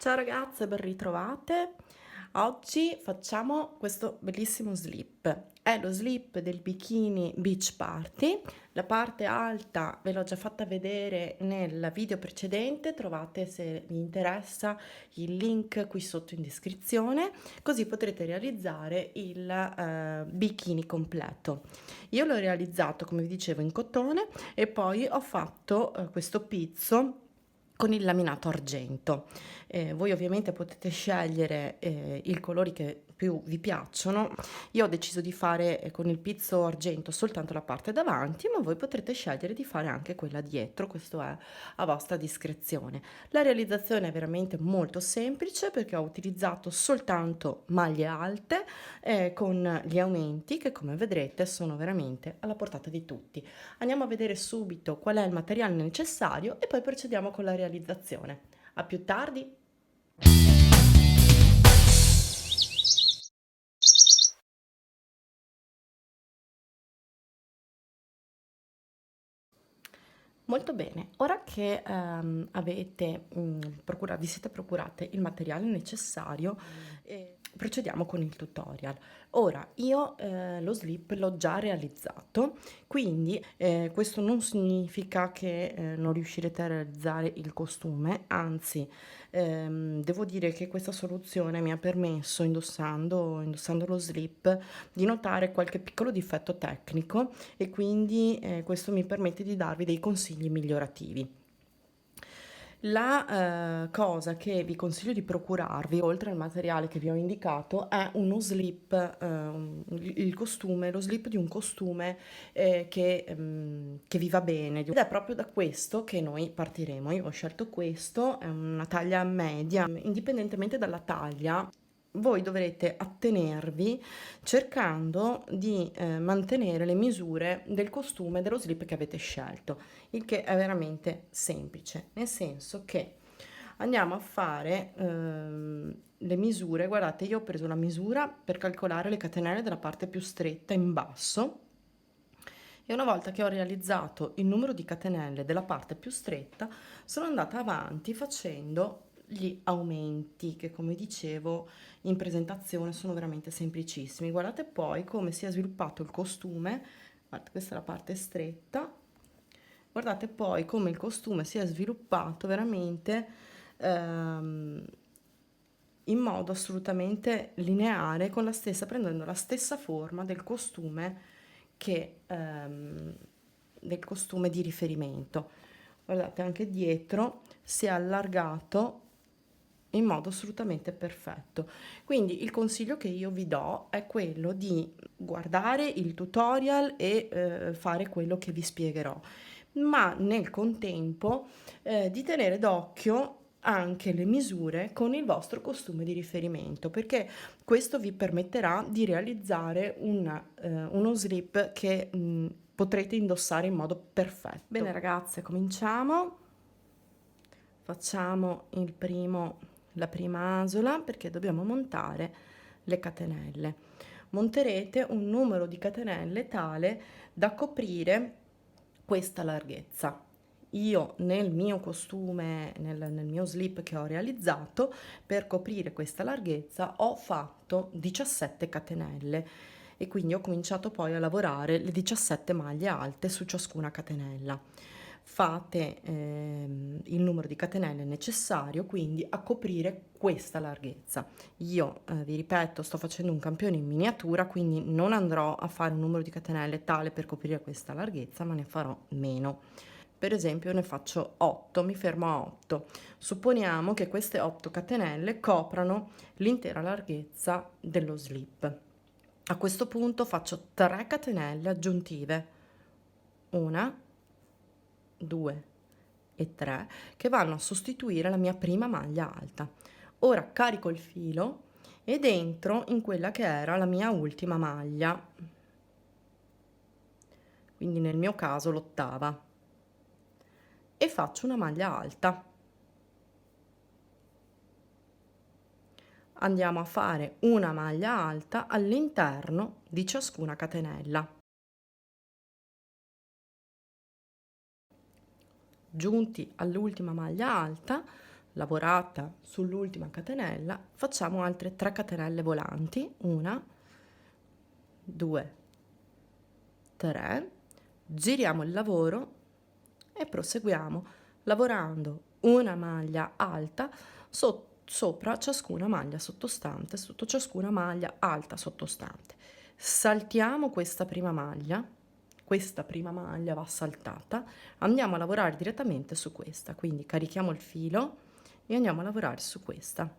Ciao ragazze, ben ritrovate. Oggi facciamo questo bellissimo slip. È lo slip del bikini beach party. La parte alta ve l'ho già fatta vedere nel video precedente, trovate se vi interessa il link qui sotto in descrizione, così potrete realizzare il bikini completo. Io l'ho realizzato, come vi dicevo, in cotone e poi ho fatto questo pizzo con il laminato argento. Voi ovviamente potete scegliere i colori che più vi piacciono. Io ho deciso di fare con il pizzo argento soltanto la parte davanti, ma voi potrete scegliere di fare anche quella dietro, questo è a vostra discrezione. La realizzazione è veramente molto semplice perché ho utilizzato soltanto maglie alte con gli aumenti che, come vedrete, sono veramente alla portata di tutti. Andiamo a vedere subito qual è il materiale necessario e poi procediamo con la realizzazione. A più tardi! Molto bene, ora che avete, vi siete procurate il materiale necessario, procediamo con il tutorial. Ora, io lo slip l'ho già realizzato, quindi questo non significa che non riuscirete a realizzare il costume, anzi, devo dire che questa soluzione mi ha permesso, indossando lo slip, di notare qualche piccolo difetto tecnico e quindi questo mi permette di darvi dei consigli migliorativi. La cosa che vi consiglio di procurarvi, oltre al materiale che vi ho indicato, è uno slip, il costume, lo slip di un costume che vi va bene. Ed è proprio da questo che noi partiremo. Io ho scelto questo, è una taglia media, indipendentemente dalla taglia. Voi dovrete attenervi cercando di mantenere le misure del costume, dello slip che avete scelto, il che è veramente semplice, nel senso che andiamo a fare le misure. Guardate, io ho preso la misura per calcolare le catenelle della parte più stretta in basso e una volta che ho realizzato il numero di catenelle della parte più stretta sono andata avanti facendo gli aumenti che, come dicevo, in presentazione sono veramente semplicissimi. Guardate poi come si è sviluppato il costume. Guardate, questa è la parte stretta. Guardate poi come il costume si è sviluppato veramente ehm, in modo assolutamente lineare, con la stessa, prendendo la stessa forma del costume di riferimento. Guardate, anche dietro si è allargato in modo assolutamente perfetto. Quindi il consiglio che io vi do è quello di guardare il tutorial e fare quello che vi spiegherò, ma nel contempo di tenere d'occhio anche le misure con il vostro costume di riferimento, perché questo vi permetterà di realizzare uno slip che potrete indossare in modo perfetto. Bene ragazze, cominciamo. Facciamo la prima asola perché dobbiamo montare le catenelle. Monterete un numero di catenelle tale da coprire questa larghezza. Io nel mio costume, nel mio slip che ho realizzato, per coprire questa larghezza ho fatto 17 catenelle e quindi ho cominciato poi a lavorare le 17 maglie alte su ciascuna catenella. Fate il numero di catenelle necessario quindi a coprire questa larghezza. Io vi ripeto, sto facendo un campione in miniatura, quindi non andrò a fare un numero di catenelle tale per coprire questa larghezza, ma ne farò meno. Per esempio ne faccio 8, mi fermo a 8. Supponiamo che queste 8 catenelle coprano l'intera larghezza dello slip. A questo punto faccio 3 catenelle aggiuntive, una, 2 e 3, che vanno a sostituire la mia prima maglia alta. Ora carico il filo ed entro in quella che era la mia ultima maglia, quindi nel mio caso l'ottava, e faccio una maglia alta. Andiamo a fare una maglia alta all'interno di ciascuna catenella. Giunti all'ultima maglia alta, lavorata sull'ultima catenella, facciamo altre 3 catenelle volanti, 1, 2, 3, giriamo il lavoro e proseguiamo lavorando una maglia alta sopra ciascuna maglia sottostante, sotto ciascuna maglia alta sottostante. Saltiamo questa prima maglia va saltata, andiamo a lavorare direttamente su questa, quindi carichiamo il filo e andiamo a lavorare su questa.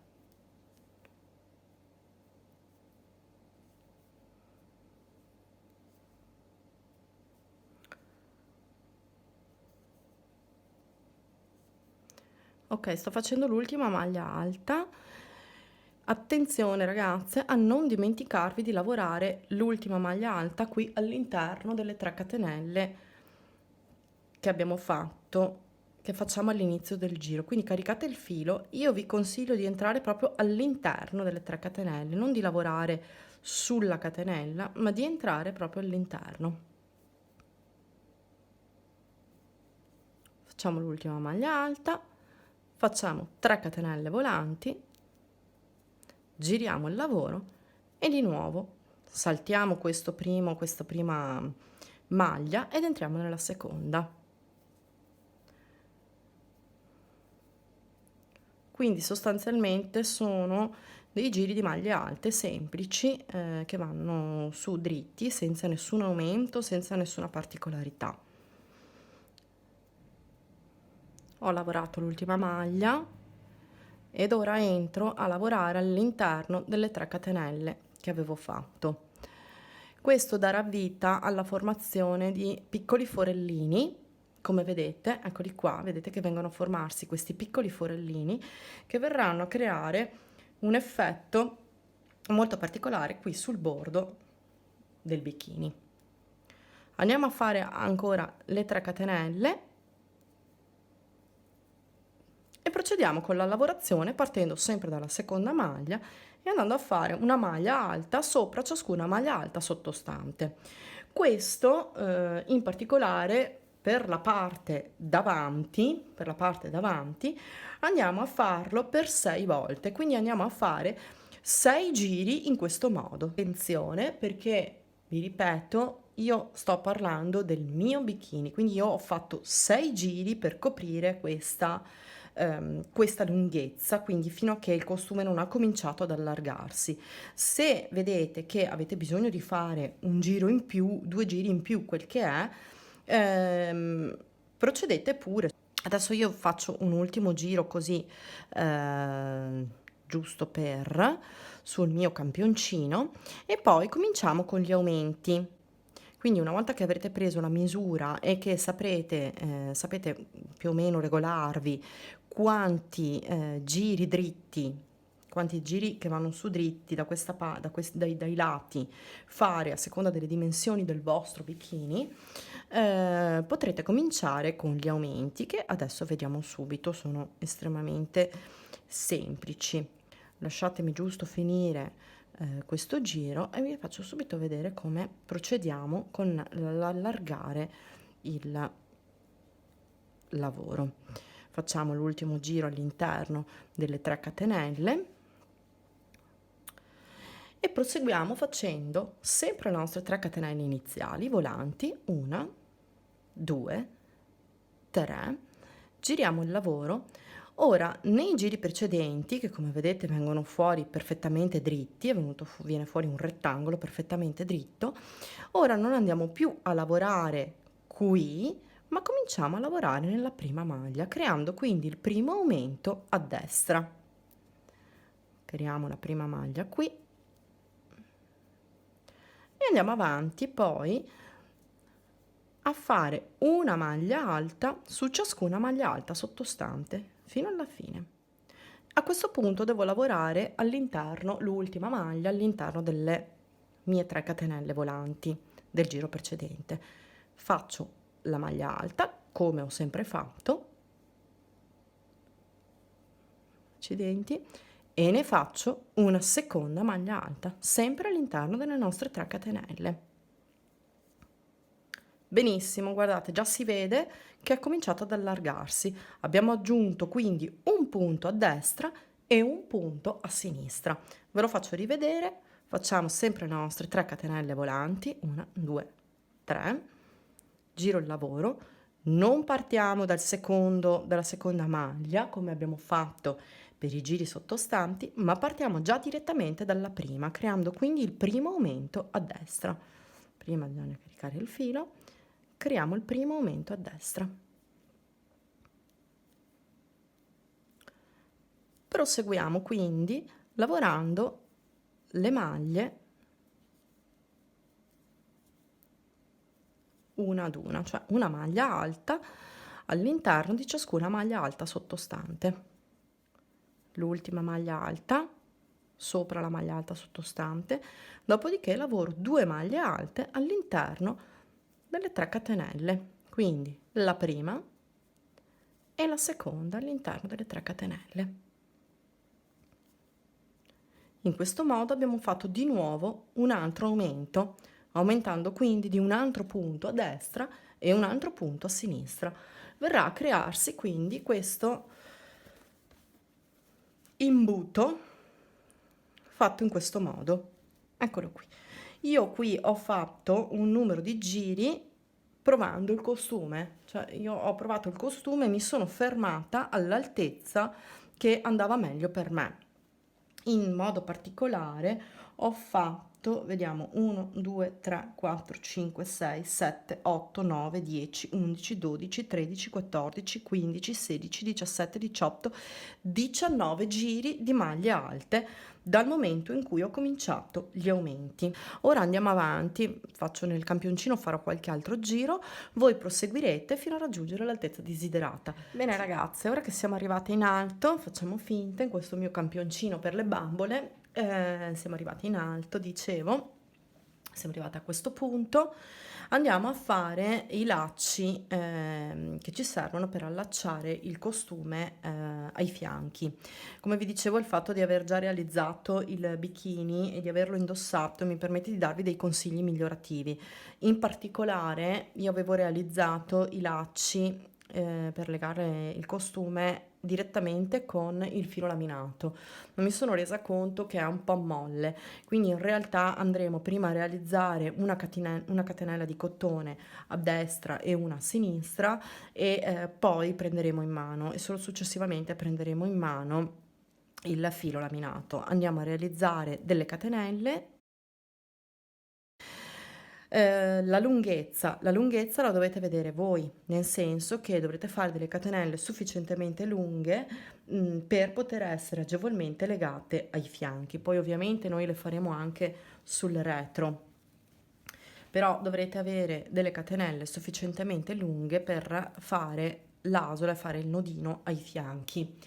Ok, sto facendo l'ultima maglia alta. Attenzione ragazze a non dimenticarvi di lavorare l'ultima maglia alta qui all'interno delle 3 catenelle che abbiamo fatto, che facciamo all'inizio del giro. Quindi caricate il filo, io vi consiglio di entrare proprio all'interno delle 3 catenelle, non di lavorare sulla catenella, ma di entrare proprio all'interno. Facciamo l'ultima maglia alta, facciamo 3 catenelle volanti, giriamo il lavoro e di nuovo saltiamo questa prima maglia ed entriamo nella seconda. Quindi sostanzialmente sono dei giri di maglie alte semplici che vanno su dritti senza nessun aumento, senza nessuna particolarità. Ho lavorato l'ultima maglia ed ora entro a lavorare all'interno delle 3 catenelle che avevo fatto. Questo darà vita alla formazione di piccoli forellini, come vedete, eccoli qua, vedete che vengono a formarsi questi piccoli forellini che verranno a creare un effetto molto particolare qui sul bordo del bikini. Andiamo a fare ancora le 3 catenelle e procediamo con la lavorazione partendo sempre dalla seconda maglia e andando a fare una maglia alta sopra ciascuna maglia alta sottostante. Questo in particolare per la parte davanti, andiamo a farlo per 6 volte, quindi andiamo a fare 6 giri in questo modo. Attenzione perché, vi ripeto, io sto parlando del mio bikini, quindi io ho fatto 6 giri per coprire questa lunghezza, quindi fino a che il costume non ha cominciato ad allargarsi. Se vedete che avete bisogno di fare un giro in più, 2 giri in più, quel che è, procedete pure. Adesso io faccio un ultimo giro così, giusto sul mio campioncino e poi cominciamo con gli aumenti. Quindi una volta che avrete preso la misura e che sapete più o meno regolarvi quanti giri dritti, quanti giri che vanno su dritti dai lati fare a seconda delle dimensioni del vostro bikini, potrete cominciare con gli aumenti che adesso vediamo subito, sono estremamente semplici. Lasciatemi giusto finire questo giro e vi faccio subito vedere come procediamo con l'allargare il lavoro. Facciamo l'ultimo giro all'interno delle 3 catenelle e proseguiamo facendo sempre le nostre 3 catenelle iniziali volanti, 1, 2, 3, giriamo il lavoro. Ora, nei giri precedenti, che come vedete vengono fuori perfettamente dritti, viene fuori un rettangolo perfettamente dritto, ora non andiamo più a lavorare qui, ma cominciamo a lavorare nella prima maglia, creando quindi il primo aumento a destra. Creiamo la prima maglia qui e andiamo avanti poi a fare una maglia alta su ciascuna maglia alta sottostante fino alla fine. A questo punto devo lavorare all'interno, l'ultima maglia all'interno delle mie 3 catenelle volanti del giro precedente. Faccio la maglia alta come ho sempre fatto, accidenti, e ne faccio una seconda maglia alta sempre all'interno delle nostre 3 catenelle. Benissimo, guardate, già si vede che ha cominciato ad allargarsi. Abbiamo aggiunto quindi un punto a destra e un punto a sinistra. Ve lo faccio rivedere, facciamo sempre le nostre 3 catenelle volanti, 1, 2, 3, giro il lavoro, non partiamo dalla seconda maglia come abbiamo fatto per i giri sottostanti, ma partiamo già direttamente dalla prima, creando quindi il primo aumento a destra. Prima bisogna caricare il filo, creiamo il primo aumento a destra. Proseguiamo quindi lavorando le maglie una ad una, cioè una maglia alta all'interno di ciascuna maglia alta sottostante. L'ultima maglia alta sopra la maglia alta sottostante, dopodiché lavoro 2 maglie alte all'interno delle 3 catenelle, quindi la prima e la seconda all'interno delle 3 catenelle. In questo modo abbiamo fatto di nuovo un altro aumento, aumentando quindi di un altro punto a destra e un altro punto a sinistra. Verrà a crearsi quindi questo imbuto fatto in questo modo. Eccolo qui. Io qui ho fatto un numero di giri provando il costume, cioè io ho provato il costume e mi sono fermata all'altezza che andava meglio per me. In modo particolare ho fatto, vediamo, 1, 2, 3, 4, 5, 6, 7, 8, 9, 10, 11, 12, 13, 14, 15, 16, 17, 18, 19 giri di maglie alte dal momento in cui ho cominciato gli aumenti. Ora andiamo avanti, faccio nel campioncino, farò qualche altro giro, voi proseguirete fino a raggiungere l'altezza desiderata. Bene ragazze, ora che siamo arrivate in alto, facciamo finta in questo mio campioncino per le bambole, siamo arrivati in alto, dicevo, siamo arrivate a questo punto, andiamo a fare i lacci che ci servono per allacciare il costume ai fianchi. Come vi dicevo, il fatto di aver già realizzato il bikini e di averlo indossato mi permette di darvi dei consigli migliorativi. In particolare io avevo realizzato i lacci per legare il costume direttamente con il filo laminato. Non mi sono resa conto che è un po' molle, quindi in realtà andremo prima a realizzare una catenella di cotone a destra e una a sinistra e poi prenderemo in mano e solo successivamente prenderemo in mano il filo laminato. Andiamo a realizzare delle catenelle. La lunghezza la dovete vedere voi, nel senso che dovrete fare delle catenelle sufficientemente lunghe per poter essere agevolmente legate ai fianchi. Poi ovviamente noi le faremo anche sul retro, però dovrete avere delle catenelle sufficientemente lunghe per fare l'asola e fare il nodino ai fianchi.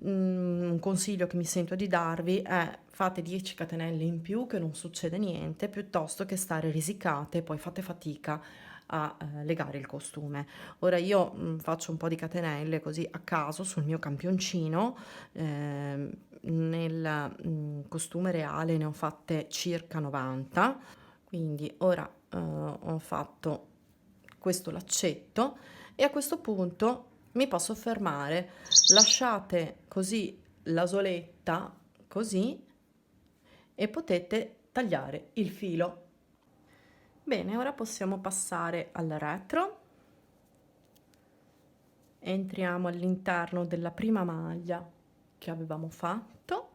Un consiglio che mi sento di darvi è fate 10 catenelle in più che non succede niente, piuttosto che stare risicate e poi fate fatica a legare il costume. Ora io faccio un po' di catenelle così a caso sul mio campioncino, nel costume reale ne ho fatte circa 90, quindi ora ho fatto questo laccetto e a questo punto mi posso fermare. Lasciate così la soletta così e potete tagliare il filo. Bene, ora possiamo passare al retro. Entriamo all'interno della prima maglia che avevamo fatto.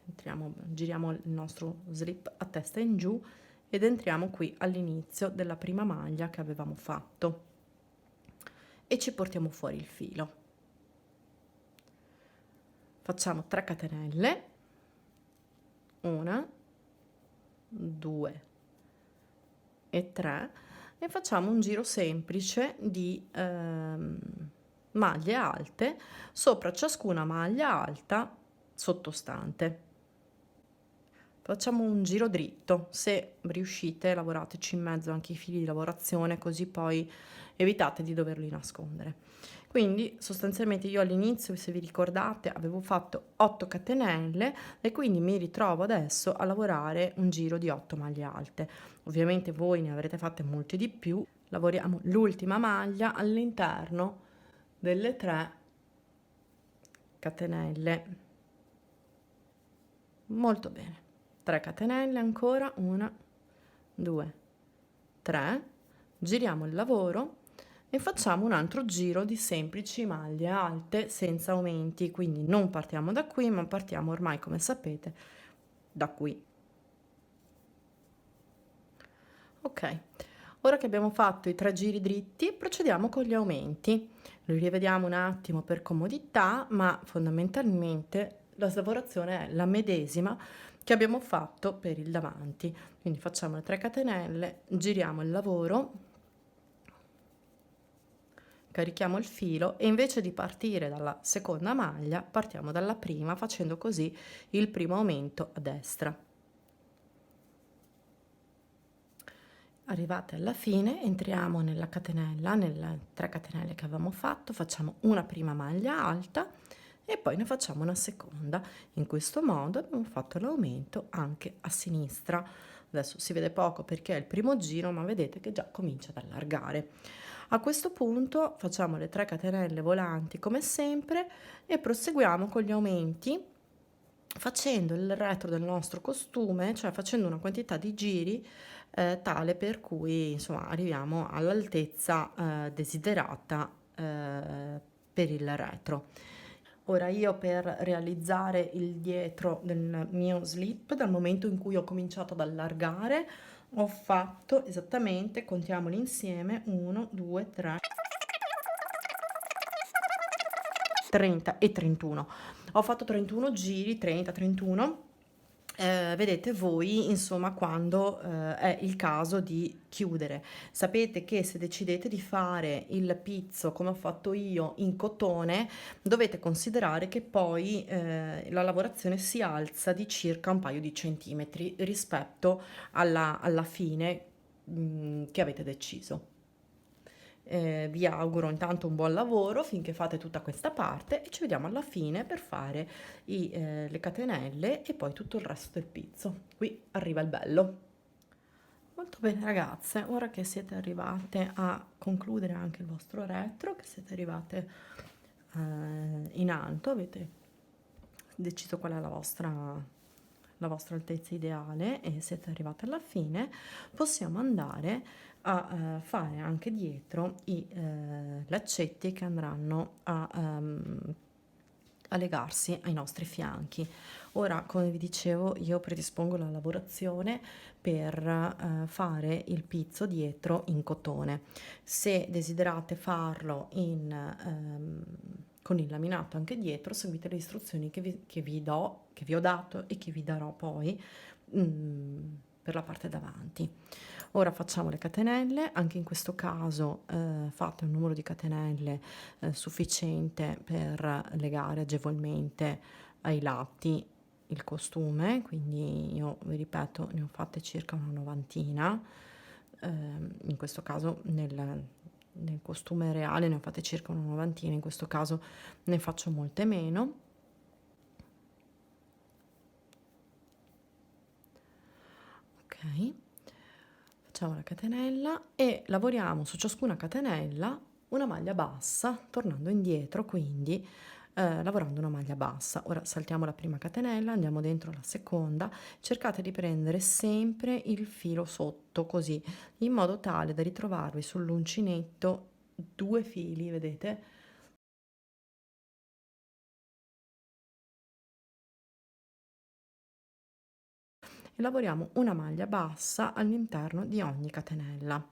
Giriamo il nostro slip a testa in giù ed entriamo qui all'inizio della prima maglia che avevamo fatto e ci portiamo fuori il filo. Facciamo 3 catenelle, 1, 2 e 3 e facciamo un giro semplice di maglie alte sopra ciascuna maglia alta sottostante. Facciamo un giro dritto, se riuscite lavorateci in mezzo anche i fili di lavorazione così poi evitate di doverli nascondere. Quindi sostanzialmente io all'inizio, se vi ricordate, avevo fatto 8 catenelle e quindi mi ritrovo adesso a lavorare un giro di 8 maglie alte. Ovviamente voi ne avrete fatte molte di più. Lavoriamo l'ultima maglia all'interno delle 3 catenelle. Molto bene. 3 catenelle ancora, 1, 2, 3. Giriamo il lavoro e facciamo un altro giro di semplici maglie alte senza aumenti, quindi non partiamo da qui, ma partiamo ormai, come sapete, da qui. Ok, ora che abbiamo fatto i 3 giri dritti, procediamo con gli aumenti. Li rivediamo un attimo per comodità, ma fondamentalmente la lavorazione è la medesima che abbiamo fatto per il davanti. Quindi facciamo le 3 catenelle, giriamo il lavoro, carichiamo il filo e invece di partire dalla seconda maglia partiamo dalla prima, facendo così il primo aumento a destra. Arrivate alla fine, entriamo nella catenella, nelle 3 catenelle che avevamo fatto, facciamo una prima maglia alta e poi ne facciamo una seconda. In questo modo abbiamo fatto l'aumento anche a sinistra. Adesso si vede poco perché è il primo giro, ma vedete che già comincia ad allargare. A questo punto facciamo le 3 catenelle volanti come sempre e proseguiamo con gli aumenti facendo il retro del nostro costume, cioè facendo una quantità di giri tale per cui insomma arriviamo all'altezza desiderata per il retro. Ora io per realizzare il dietro del mio slip, dal momento in cui ho cominciato ad allargare, ho fatto esattamente, contiamoli insieme, 1, 2, 3, 30 e 31. Ho fatto 31 giri, 30, 31. Vedete voi, insomma, quando è il caso di chiudere. Sapete che se decidete di fare il pizzo come ho fatto io in cotone, dovete considerare che poi la lavorazione si alza di circa un paio di centimetri rispetto alla fine che avete deciso. Vi auguro intanto un buon lavoro finché fate tutta questa parte e ci vediamo alla fine per fare le catenelle e poi tutto il resto del pizzo. Qui arriva il bello. Molto bene ragazze, ora che siete arrivate a concludere anche il vostro retro, che siete arrivate in alto, avete deciso qual è la vostra altezza ideale e siete arrivate alla fine, possiamo andare a fare anche dietro i laccetti che andranno a legarsi ai nostri fianchi. Ora, come vi dicevo, io predispongo la lavorazione per fare il pizzo dietro in cotone. Se desiderate farlo con il laminato anche dietro, seguite le istruzioni che vi ho dato e che vi darò poi per la parte davanti. Ora facciamo le catenelle, anche in questo caso fate un numero di catenelle sufficiente per legare agevolmente ai lati il costume, quindi io vi ripeto ne ho fatte circa una novantina, in questo caso nel costume reale ne ho fatte circa una novantina, in questo caso ne faccio molte meno. Ok, facciamo la catenella e lavoriamo su ciascuna catenella una maglia bassa, tornando indietro, quindi lavorando una maglia bassa. Ora saltiamo la prima catenella, andiamo dentro la seconda, cercate di prendere sempre il filo sotto così, in modo tale da ritrovarvi sull'uncinetto due fili, vedete? E lavoriamo una maglia bassa all'interno di ogni catenella.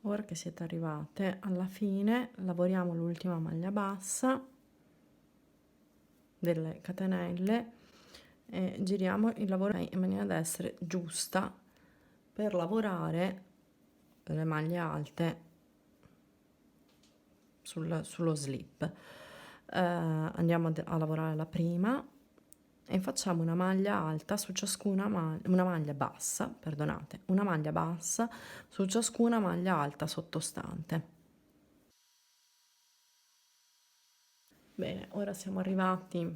Ora che siete arrivate alla fine, lavoriamo l'ultima maglia bassa delle catenelle e giriamo il lavoro in maniera da essere giusta per lavorare le maglie alte sullo slip. Andiamo a lavorare la prima, e facciamo una maglia alta su ciascuna una maglia bassa, perdonate, una maglia bassa su ciascuna maglia alta sottostante. Bene, ora siamo arrivati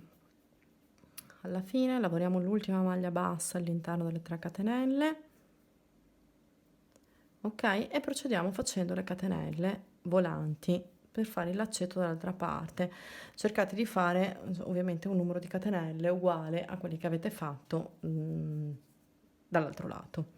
alla fine, lavoriamo l'ultima maglia bassa all'interno delle 3 catenelle, ok, e procediamo facendo le catenelle volanti per fare il laccetto dall'altra parte. Cercate di fare ovviamente un numero di catenelle uguale a quelli che avete fatto dall'altro lato.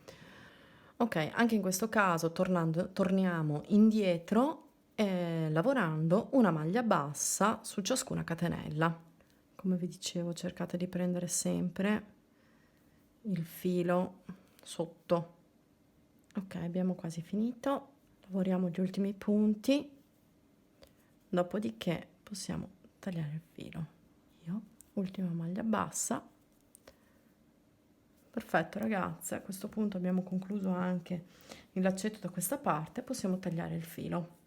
Ok, anche in questo caso torniamo indietro lavorando una maglia bassa su ciascuna catenella. Come vi dicevo, cercate di prendere sempre il filo sotto. Ok, abbiamo quasi finito, lavoriamo gli ultimi punti, dopodiché possiamo tagliare il filo. Io, ultima maglia bassa. Perfetto ragazze, a questo punto abbiamo concluso anche il laccetto da questa parte, possiamo tagliare il filo.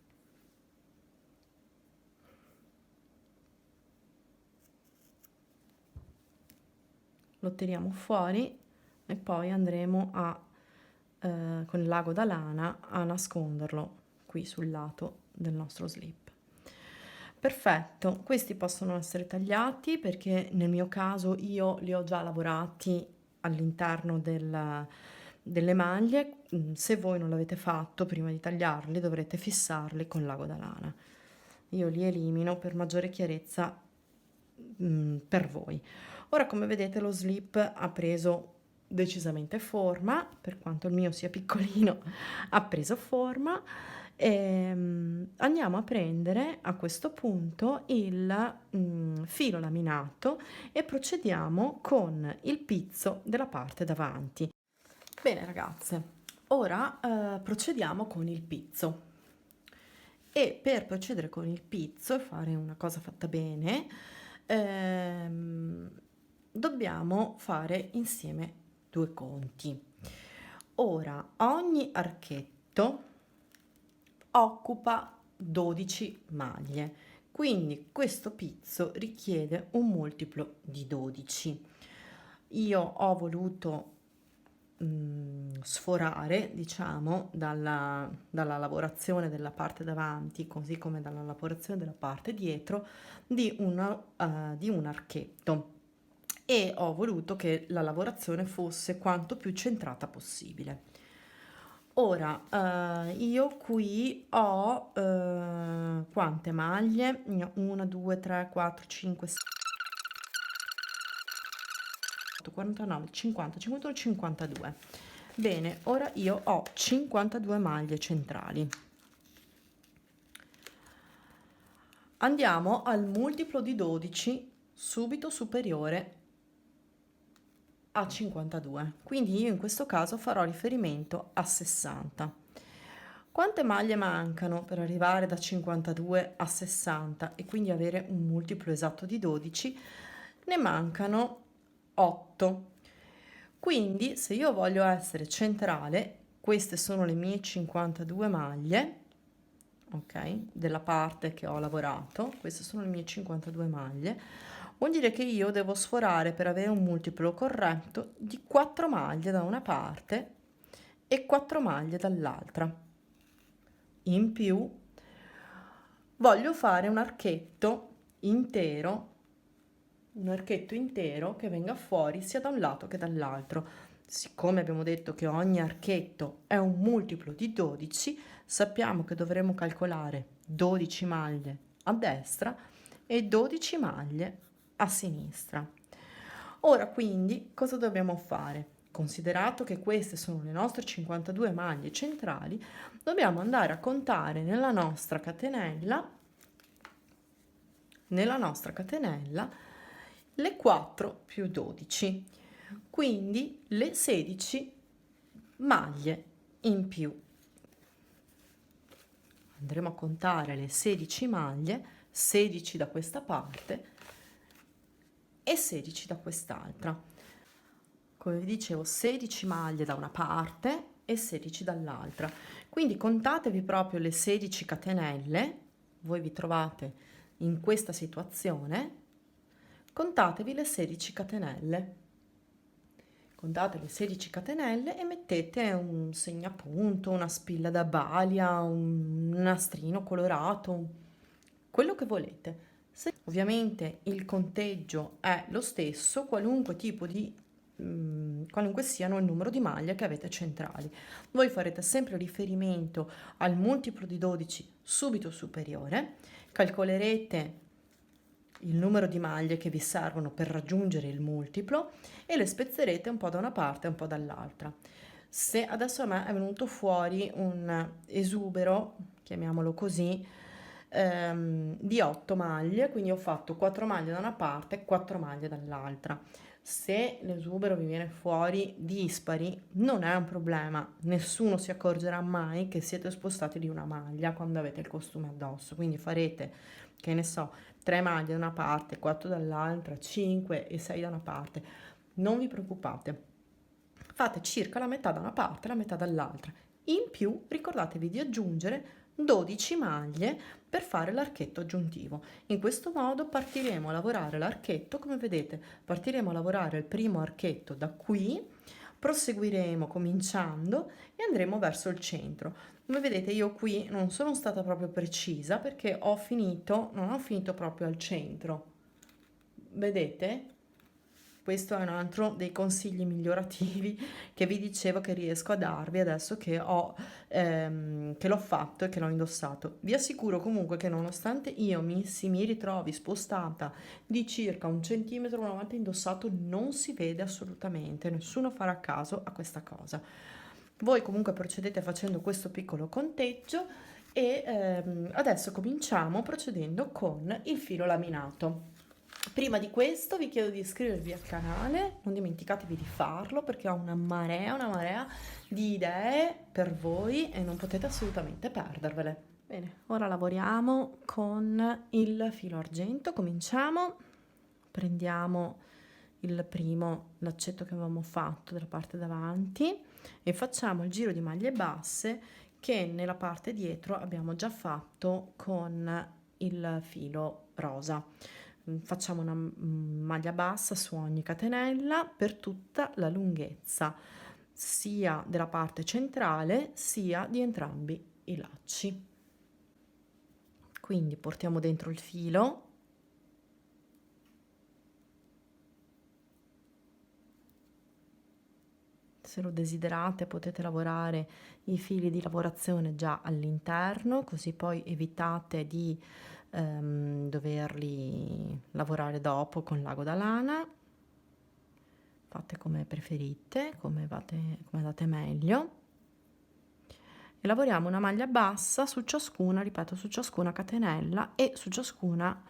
Lo tiriamo fuori e poi andremo con il lago da lana a nasconderlo qui sul lato del nostro slip. Perfetto, questi possono essere tagliati perché nel mio caso io li ho già lavorati all'interno delle maglie. Se voi non l'avete fatto prima di tagliarli dovrete fissarli con l'ago da lana. Io li elimino per maggiore chiarezza per voi. Ora come vedete lo slip ha preso decisamente forma, per quanto il mio sia piccolino ha preso forma. Andiamo a prendere a questo punto il filo laminato e procediamo con il pizzo della parte davanti. Bene ragazze, ora procediamo con il pizzo. E per procedere con il pizzo e fare una cosa fatta bene, dobbiamo fare insieme 2 conti. Ora, ogni archetto occupa 12 maglie, quindi questo pizzo richiede un multiplo di 12. Io ho voluto sforare, diciamo, dalla lavorazione della parte davanti, così come dalla lavorazione della parte dietro, di un archetto, e ho voluto che la lavorazione fosse quanto più centrata possibile. Ora, io qui ho quante maglie? 1, 2, 3, 4, 5, 6, 49, 50, 51, 52. Bene, ora io ho 52 maglie centrali. Andiamo al multiplo di 12 subito superiore a 52, quindi io in questo caso farò riferimento a 60. Quante maglie mancano per arrivare da 52 a 60 e quindi avere un multiplo esatto di 12? Ne mancano 8. Quindi se io voglio essere centrale, queste sono le mie 52 maglie, ok, della parte che ho lavorato, queste sono le mie 52 maglie, vuol dire che io devo sforare per avere un multiplo corretto di 4 maglie da una parte e 4 maglie dall'altra. In più voglio fare un archetto intero che venga fuori sia da un lato che dall'altro. Siccome abbiamo detto che ogni archetto è un multiplo di 12, sappiamo che dovremo calcolare 12 maglie a destra e 12 maglie a sinistra. Ora quindi cosa dobbiamo fare? Considerato che queste sono le nostre 52 maglie centrali, dobbiamo andare a contare nella nostra catenella le 4 più 12, quindi le 16 maglie in più. Andremo a contare le 16 maglie, 16 da questa parte e 16 da quest'altra. Come vi dicevo, 16 maglie da una parte e 16 dall'altra. Quindi contatevi proprio le 16 catenelle, voi vi trovate in questa situazione, contatevi le 16 catenelle. Contate le 16 catenelle e mettete un segnapunto, una spilla da balia, un nastrino colorato, quello che volete. Ovviamente il conteggio è lo stesso, qualunque tipo di qualunque siano il numero di maglie che avete centrali. Voi farete sempre riferimento al multiplo di 12 subito superiore, calcolerete il numero di maglie che vi servono per raggiungere il multiplo e le spezzerete un po' da una parte e un po' dall'altra. Se adesso a me è venuto fuori un esubero, chiamiamolo così, di 8 maglie, quindi ho fatto 4 maglie da una parte e 4 maglie dall'altra. Se l'esubero vi viene fuori dispari, non è un problema, nessuno si accorgerà mai che siete spostati di una maglia quando avete il costume addosso, quindi farete, che ne so, 3 maglie da una parte, 4 dall'altra, 5 e 6 da una parte. Non vi preoccupate, fate circa la metà da una parte e la metà dall'altra. In più ricordatevi di aggiungere 12 maglie per fare l'archetto aggiuntivo. In questo modo partiremo a lavorare l'archetto, come vedete, partiremo a lavorare il primo archetto da qui, proseguiremo cominciando e andremo verso il centro. Come vedete io qui non sono stata proprio precisa perché non ho finito proprio al centro. Vedete? Questo è un altro dei consigli migliorativi che vi dicevo che riesco a darvi adesso che l'ho fatto e che l'ho indossato. Vi assicuro comunque che nonostante mi ritrovi spostata di circa 1 centimetro una volta indossato, non si vede assolutamente, nessuno farà caso a questa cosa. Voi comunque procedete facendo questo piccolo conteggio e adesso cominciamo procedendo con il filo laminato. Prima di questo vi chiedo di iscrivervi al canale, non dimenticatevi di farlo perché ho una marea di idee per voi e non potete assolutamente perdervele. Bene, ora lavoriamo con il filo argento, cominciamo, prendiamo il primo laccetto che avevamo fatto dalla parte davanti e facciamo il giro di maglie basse che nella parte dietro abbiamo già fatto con il filo rosa. Facciamo una maglia bassa su ogni catenella per tutta la lunghezza sia della parte centrale sia di entrambi i lacci. Quindi portiamo dentro il filo, se lo desiderate potete lavorare i fili di lavorazione già all'interno, così poi evitate di doverli lavorare dopo con l'ago da lana. Fate come preferite, come andate meglio. E lavoriamo una maglia bassa su ciascuna, ripeto, su ciascuna catenella e su ciascuna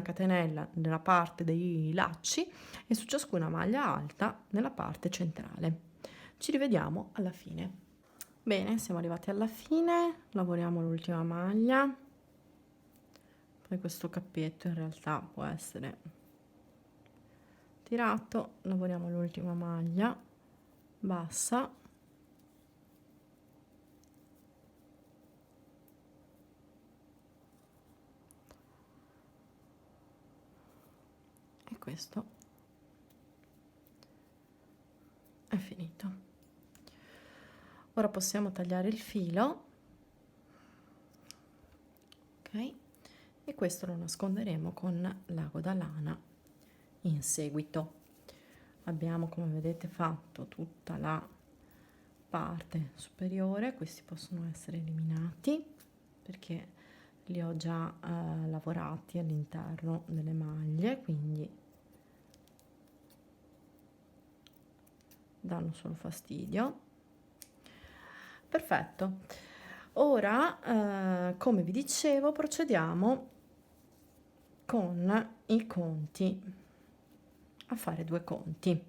catenella nella parte dei lacci e su ciascuna maglia alta nella parte centrale. Ci rivediamo alla fine. Bene, siamo arrivati alla fine, lavoriamo l'ultima maglia. Poi questo cappetto in realtà può essere tirato, lavoriamo l'ultima maglia bassa. E questo è finito. Ora possiamo tagliare il filo, ok? E questo lo nasconderemo con l'ago da lana in seguito. Abbiamo, come vedete, fatto tutta la parte superiore, questi possono essere eliminati perché li ho già lavorati all'interno delle maglie, quindi danno solo fastidio. Perfetto. Ora, come vi dicevo, procediamo con i conti, a fare 2 conti.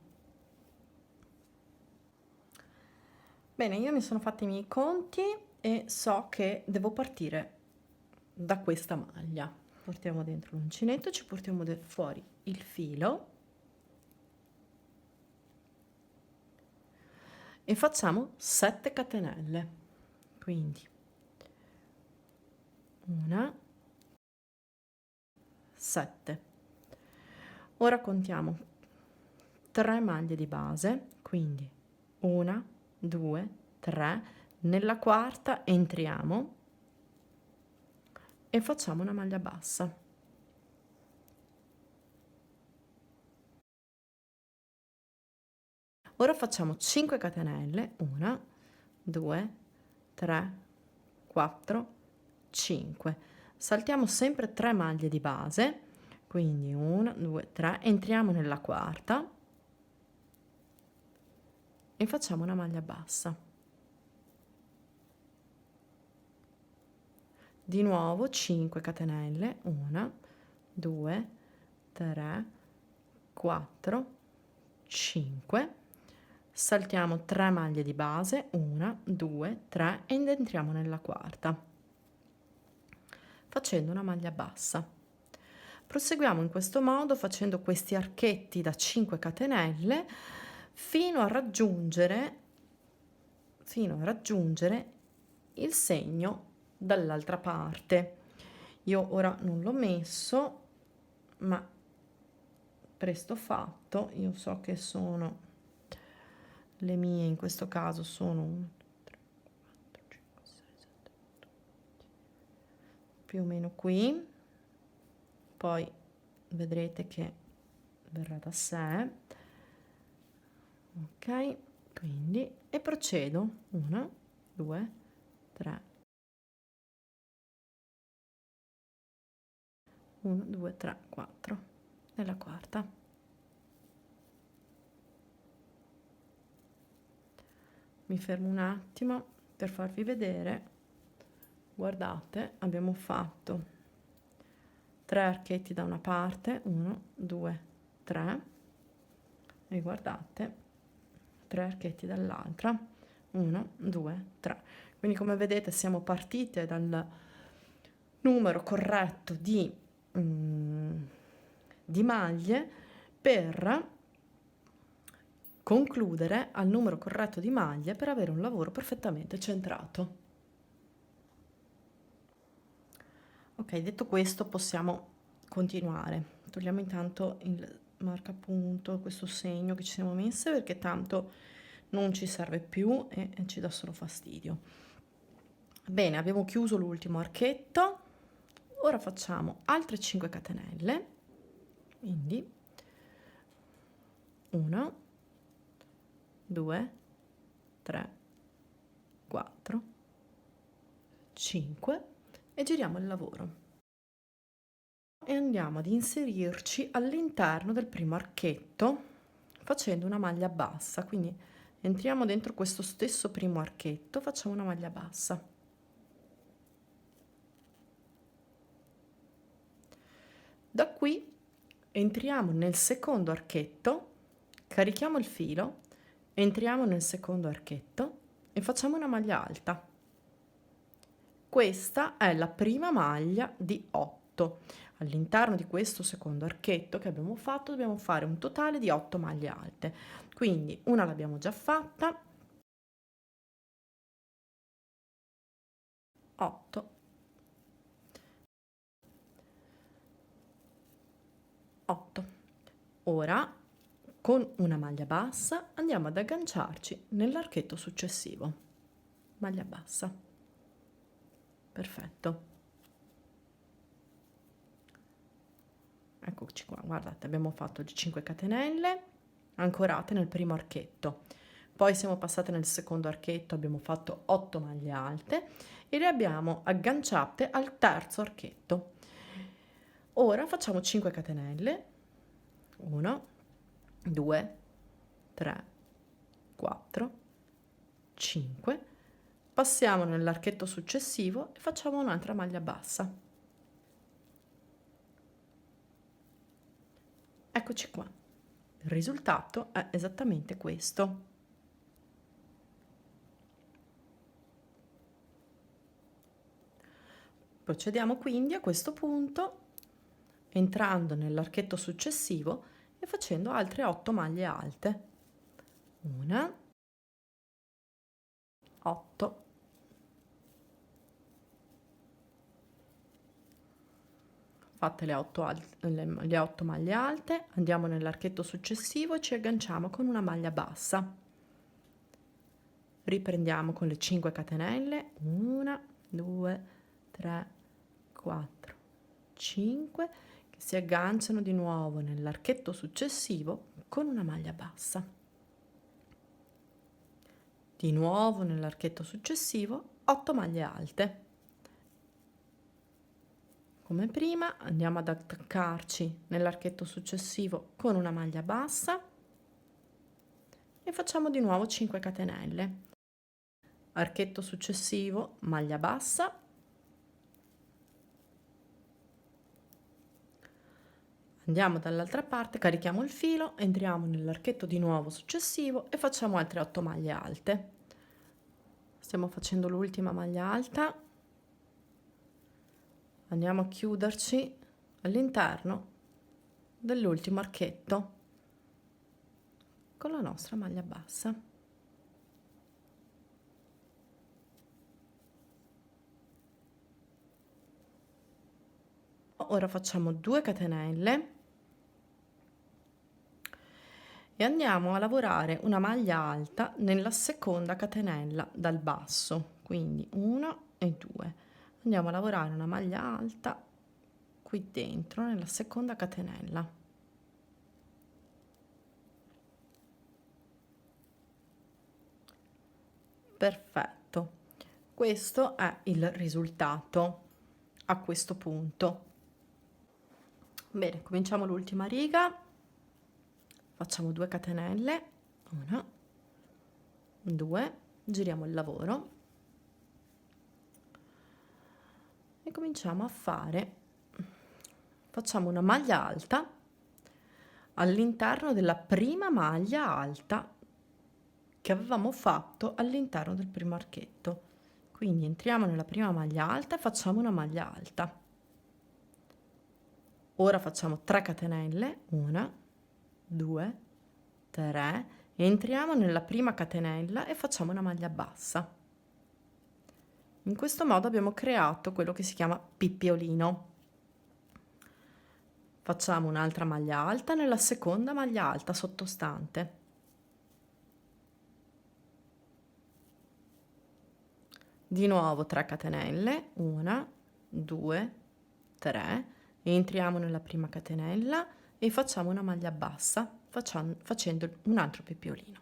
Bene, io mi sono fatti i miei conti e so che devo partire da questa maglia. Portiamo dentro l'uncinetto, ci portiamo fuori il filo e facciamo 7 catenelle. Quindi 1, 7. Ora contiamo 3 maglie di base, quindi 1, 2, 3. Nella quarta entriamo e facciamo una maglia bassa. Ora facciamo 5 catenelle, 1, 2, 3, 4, 5. Saltiamo sempre 3 maglie di base, quindi 1, 2, 3, entriamo nella quarta e facciamo una maglia bassa. Di nuovo 5 catenelle, 1, 2, 3, 4, 5. Saltiamo 3 maglie di base, 1, 2, 3 ed entriamo nella quarta, facendo una maglia bassa. Proseguiamo in questo modo facendo questi archetti da 5 catenelle fino a raggiungere il segno dall'altra parte. Io ora non l'ho messo, ma presto fatto. Io so che sono le mie, in questo caso sono 1, 2, 3, 4, 5, 6, 7, 8, più o meno qui, poi vedrete che verrà da sé. Ok, quindi, e procedo 1, 2, 3, 1, 2, 3, 4 nella quarta. Mi fermo un attimo per farvi vedere. Guardate, abbiamo fatto 3 archetti da una parte, 1, 2, 3, e guardate 3 archetti dall'altra, 1, 2, 3. Quindi come vedete siamo partite dal numero corretto di maglie per concludere al numero corretto di maglie per avere un lavoro perfettamente centrato. Ok, detto questo possiamo continuare. Togliamo intanto il marcapunto, questo segno che ci siamo messe, perché tanto non ci serve più e ci dà solo fastidio. Bene, abbiamo chiuso l'ultimo archetto. Ora facciamo altre 5 catenelle, quindi 1, 2, 3, 4, 5 e giriamo il lavoro e andiamo ad inserirci all'interno del primo archetto facendo una maglia bassa. Quindi entriamo dentro questo stesso primo archetto, facciamo una maglia bassa. Da qui entriamo nel secondo archetto, carichiamo il filo, entriamo nel secondo archetto e facciamo una maglia alta. Questa è la prima maglia di 8. All'interno di questo secondo archetto che abbiamo fatto dobbiamo fare un totale di 8 maglie alte. Quindi una l'abbiamo già fatta, 8, 8. Ora con una maglia bassa andiamo ad agganciarci nell'archetto successivo. Maglia bassa. Perfetto. Eccoci qua, guardate, abbiamo fatto le 5 catenelle ancorate nel primo archetto. Poi siamo passate nel secondo archetto, abbiamo fatto 8 maglie alte e le abbiamo agganciate al terzo archetto. Ora facciamo 5 catenelle, 1, 2, 3, 4, 5, passiamo nell'archetto successivo e facciamo un'altra maglia bassa. Eccoci qua, il risultato è esattamente questo. Procediamo quindi a questo punto entrando nell'archetto successivo e facendo altre 8 maglie alte. 1, 8, Fatte le 8 maglie alte, andiamo nell'archetto successivo e ci agganciamo con una maglia bassa. Riprendiamo con le 5 catenelle, 1, 2, 3, 4, 5, che si agganciano di nuovo nell'archetto successivo con una maglia bassa. Di nuovo nell'archetto successivo 8 maglie alte. Come prima andiamo ad attaccarci nell'archetto successivo con una maglia bassa e facciamo di nuovo 5 catenelle. Archetto successivo, maglia bassa, andiamo dall'altra parte, carichiamo il filo, entriamo nell'archetto di nuovo successivo e facciamo altre 8 maglie alte. Stiamo facendo l'ultima maglia alta, andiamo a chiuderci all'interno dell'ultimo archetto con la nostra maglia bassa. Ora facciamo 2 catenelle e andiamo a lavorare una maglia alta nella seconda catenella dal basso, quindi 1 e 2. Andiamo a lavorare una maglia alta qui dentro nella seconda catenella. Perfetto, questo è il risultato a questo punto. Bene, cominciamo l'ultima riga, facciamo 2 catenelle, 1, 2, giriamo il lavoro e cominciamo a facciamo una maglia alta all'interno della prima maglia alta che avevamo fatto all'interno del primo archetto. Quindi entriamo nella prima maglia alta e facciamo una maglia alta. Ora facciamo 3 catenelle, 1, 2, 3, entriamo nella prima catenella e facciamo una maglia bassa. In questo modo abbiamo creato quello che si chiama pippiolino. Facciamo un'altra maglia alta nella seconda maglia alta sottostante. Di nuovo 3 catenelle, 1, 2, 3, entriamo nella prima catenella e facciamo una maglia bassa facendo un altro pippiolino.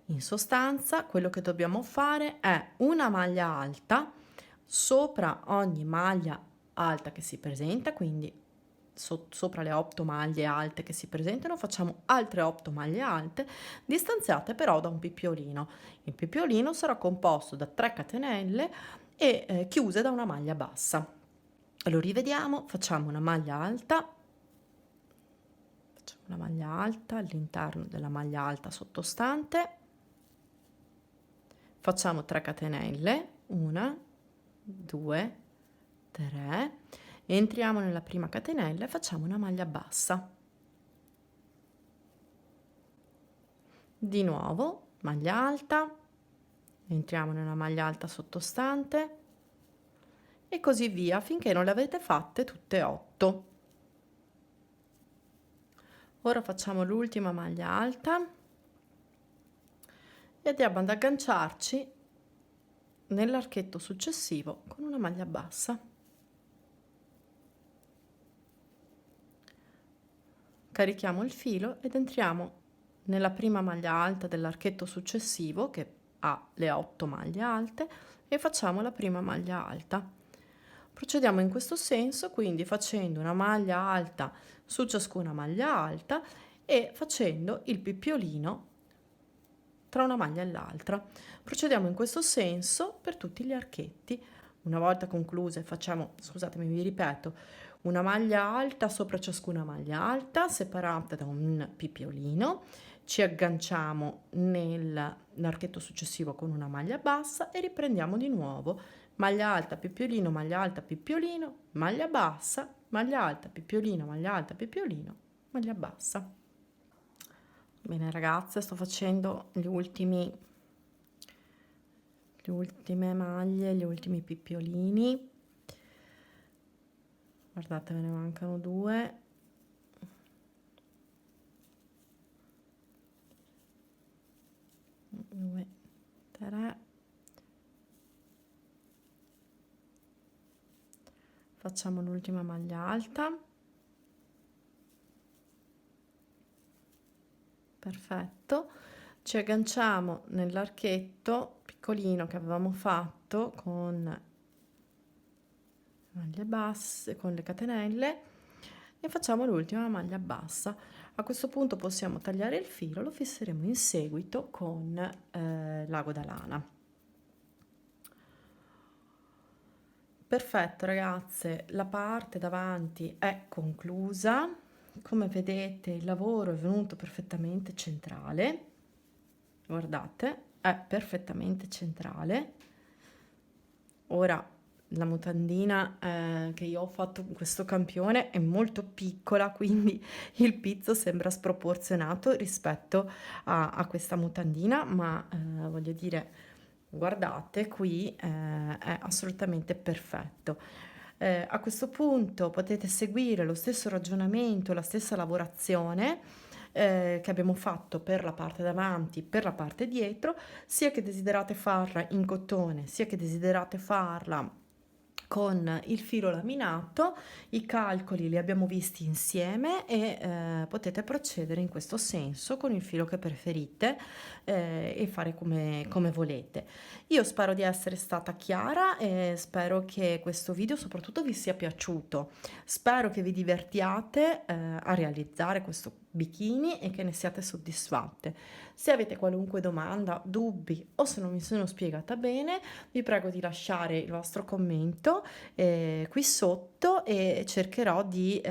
In sostanza quello che dobbiamo fare è una maglia alta sopra ogni maglia alta che si presenta, quindi sopra le 8 maglie alte che si presentano facciamo altre 8 maglie alte distanziate però da un pippiolino. Il pippiolino sarà composto da 3 catenelle e chiuse da una maglia bassa. Lo rivediamo, facciamo una maglia alta all'interno della maglia alta sottostante, facciamo 3 catenelle, 1, 2, 3, entriamo nella prima catenella e facciamo una maglia bassa. Di nuovo maglia alta, entriamo nella maglia alta sottostante e così via finché non le avete fatte tutte 8. Ora facciamo l'ultima maglia alta e andiamo ad agganciarci nell'archetto successivo con una maglia bassa. Carichiamo il filo ed entriamo nella prima maglia alta dell'archetto successivo che ha le 8 maglie alte e facciamo la prima maglia alta. Procediamo in questo senso, quindi facendo una maglia alta su ciascuna maglia alta e facendo il pippiolino tra una maglia e l'altra. Procediamo in questo senso per tutti gli archetti. Una volta concluse facciamo, scusatemi, vi ripeto, una maglia alta sopra ciascuna maglia alta separata da un pippiolino, ci agganciamo nell'archetto successivo con una maglia bassa e riprendiamo di nuovo maglia alta, pippiolino, maglia alta, pippiolino, maglia bassa, maglia alta, pippiolino, maglia alta, pippiolino, maglia bassa. Bene ragazze, sto facendo le ultime maglie, gli ultimi pippiolini. Guardate, me ne mancano due. Due, tre. Facciamo l'ultima maglia alta. Perfetto. Ci agganciamo nell'archetto piccolino che avevamo fatto con maglie basse, con le catenelle, e facciamo l'ultima maglia bassa. A questo punto possiamo tagliare il filo, lo fisseremo in seguito con l'ago da lana. Perfetto ragazze, la parte davanti è conclusa. Come vedete il lavoro è venuto perfettamente centrale, guardate, è perfettamente centrale. Ora la mutandina che io ho fatto in questo campione è molto piccola, quindi il pizzo sembra sproporzionato rispetto a questa mutandina, ma voglio dire, guardate qui, è assolutamente perfetto. A questo punto potete seguire lo stesso ragionamento, la stessa lavorazione che abbiamo fatto per la parte davanti, per la parte dietro, sia che desiderate farla in cotone, sia che desiderate farla con il filo laminato. I calcoli li abbiamo visti insieme e potete procedere in questo senso con il filo che preferite e fare come volete. Io spero di essere stata chiara e spero che questo video soprattutto vi sia piaciuto. Spero che vi divertiate a realizzare questo bikini e che ne siate soddisfatte. Se avete qualunque domanda, dubbi o se non mi sono spiegata bene, vi prego di lasciare il vostro commento qui sotto e cercherò di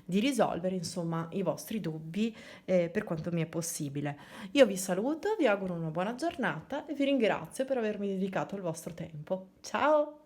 risolvere insomma i vostri dubbi per quanto mi è possibile. Io vi saluto, vi auguro una buona giornata e vi ringrazio per avermi dedicato il vostro tempo. Ciao!